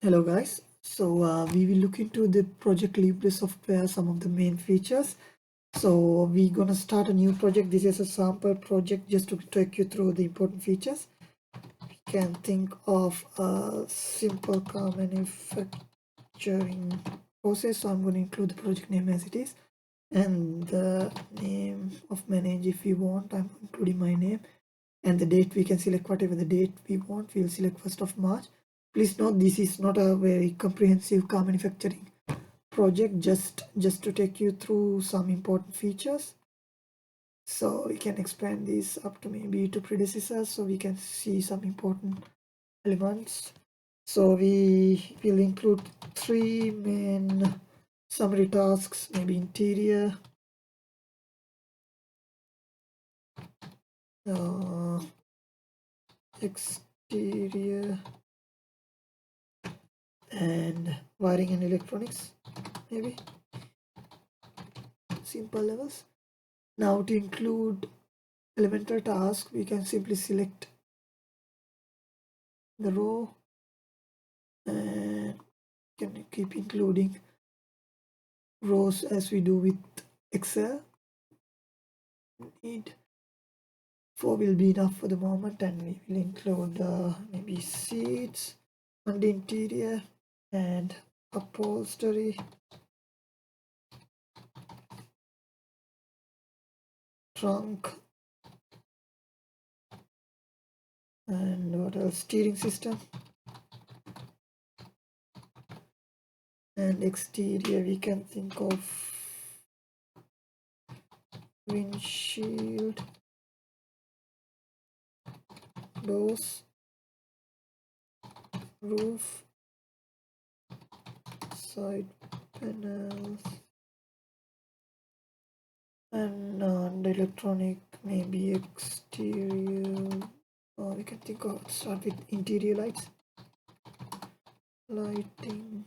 Hello guys, we will look into the project Libre software, some of the main features. So we're gonna start a new project. This is a sample project just to take you through the important features. We can think of a simple car manufacturing process. So I'm going to include the project name as it is and the name of manage if we want. I'm including my name and the date. We can select whatever the date we want. We'll select 1st of March. Please note this is not a very comprehensive car manufacturing project, just to take you through some important features. So we can expand this up to maybe to predecessors so we can see some important elements. So we will include 3 main summary tasks, maybe interior, exterior, and wiring and electronics, maybe simple levels. Now to include elemental task, we can simply select the row and can keep including rows as we do with Excel. Need 4 will be enough for the moment, and we will include maybe seats on the interior and upholstery, trunk, and what else, steering system, and exterior we can think of windshield, doors, roof, side panels, and the electronic maybe exterior. We can think of start with interior lights, lighting,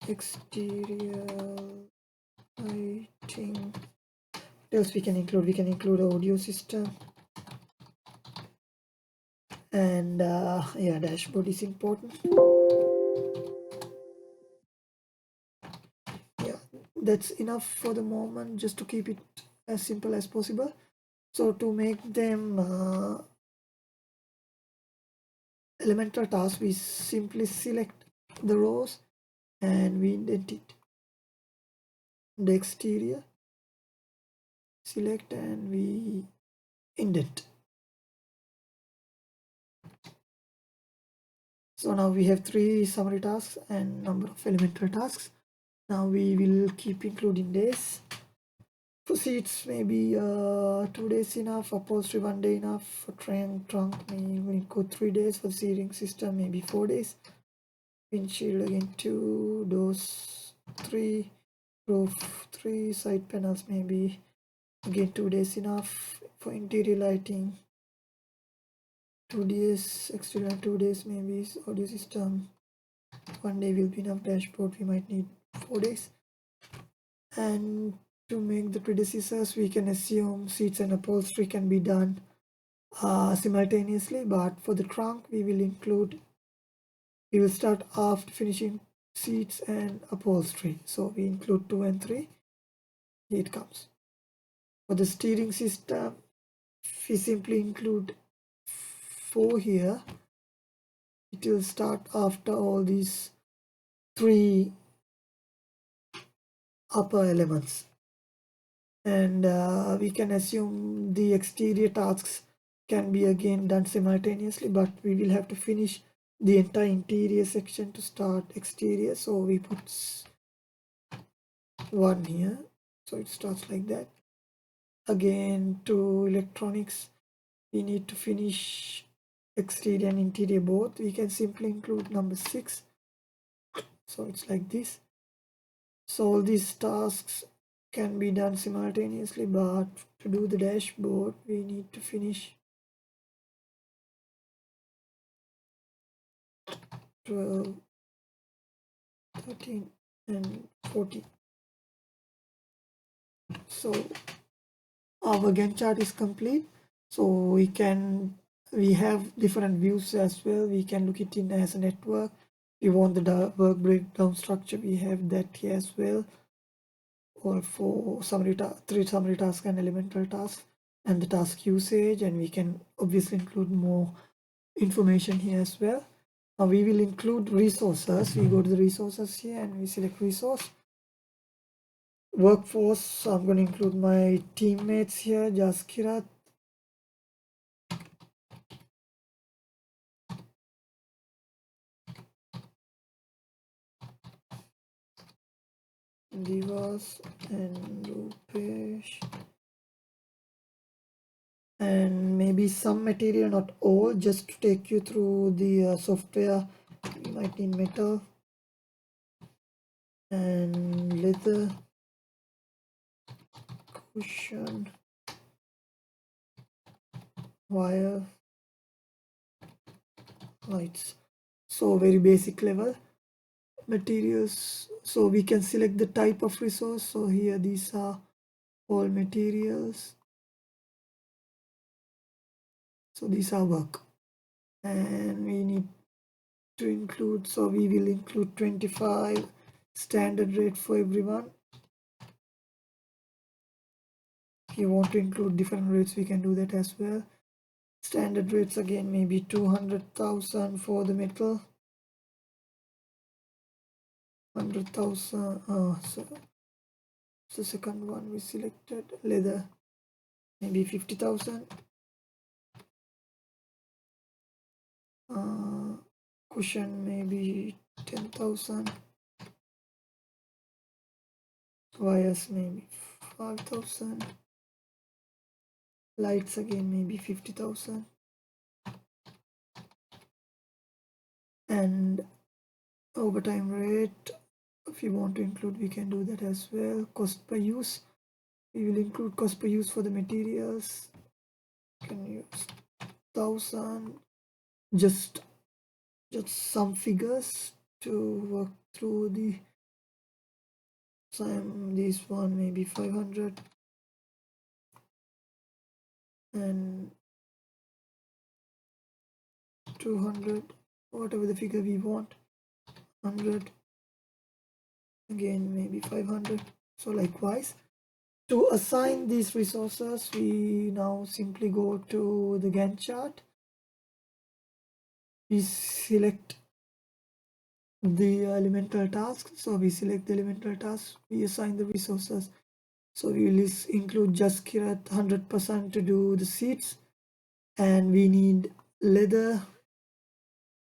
exterior lighting. What else we can include? We can include audio system, and yeah, dashboard is important. Yeah, that's enough for the moment, just to keep it as simple as possible. So to make them elemental tasks, we simply select the rows and we indent it. The exterior, select and we indent. So now we have 3 summary tasks and number of elemental tasks. Now we will keep including days. For seats, maybe 2 days enough. Upholstery 1 day enough. For trunk maybe we go 3 days. For the seating system, maybe 4 days. Windshield again 2, doors 3, roof 3, side panels maybe again 2 days enough. For interior lighting 2 days, exterior 2 days maybe. Audio system 1 day will be enough. Dashboard we might need 4 days. And to make the predecessors, we can assume seats and upholstery can be done simultaneously, but for the trunk we will start after finishing seats and upholstery. So we include 2 and 3. Here it comes. For the steering system, we simply include 4 here. It will start after all these 3 upper elements. And we can assume the exterior tasks can be again done simultaneously, but we will have to finish the entire interior section to start exterior. So we put 1 here, so it starts like that. Again, to electronics, we need to finish exterior and interior both. We can simply include number 6, so it's like this. So all these tasks can be done simultaneously, but to do the dashboard we need to finish 12, 13 and 14. So our Gantt chart is complete, so we can we have different views as well. We can look it in as a network. We want the work breakdown structure, we have that here as well, or for three summary tasks and elemental tasks, and the task usage, and we can obviously include more information here as well. Now we will include resources. We go to the resources here and we select resource. Workforce, so I'm going to include my teammates here, Jaskirat, Divas, and Rupesh, and maybe some material, not all, just to take you through the software. We might need metal and leather, cushion, wire, lights. So very basic level. Materials, so we can select the type of resource. So here these are all materials, so these are work, and we need to include, so we will include 25 standard rate for everyone. If you want to include different rates, we can do that as well. Standard rates again, maybe 200,000 for the metal, 100,000. So the second one we selected, leather, maybe 50,000. Cushion maybe 10,000. Wires maybe 5,000. Lights again maybe 50,000. And overtime rate, if you want to include, we can do that as well. Cost per use, we will include cost per use for the materials. You can use 1,000. Just some figures to work through the same. This one maybe 500, and 200, whatever the figure we want. 100, again maybe 500. So likewise, to assign these resources, we now simply go to the Gantt chart. We select the elemental task. So we select the elemental task, we assign the resources. So we will include just Kirat 100% to do the seeds, and we need leather.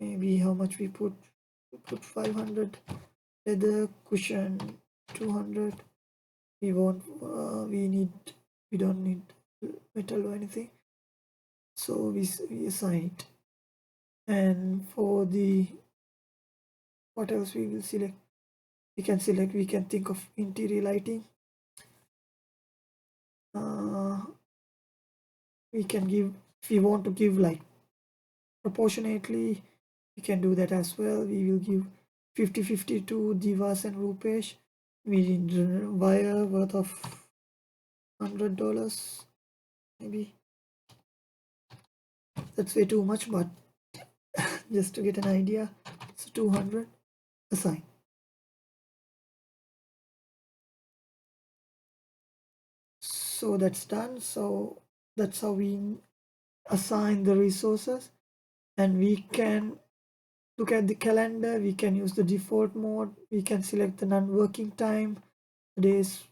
Maybe how much we put 500. Leather, cushion 200. We don't need metal or anything, so we assign it. And for the, what else we will select, we can think of interior lighting. We can give, if we want to give like proportionately, we can do that as well. We will give 50-50 to Divas and Rupesh. We need wire worth of $100, maybe. That's way too much, but just to get an idea, so 200, assign. So that's done. So that's how we assign the resources, and we can look at the calendar. We can use the default mode. We can select the non-working time, days,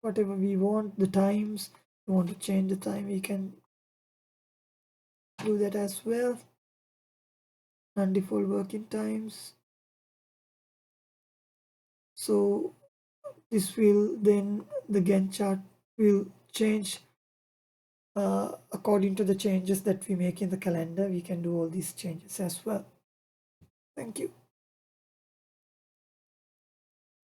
whatever we want, the times. We want to change the time, we can do that as well. Non-default working times. So this will then, the Gantt chart will change according to the changes that we make in the calendar. We can do all these changes as well. Thank you.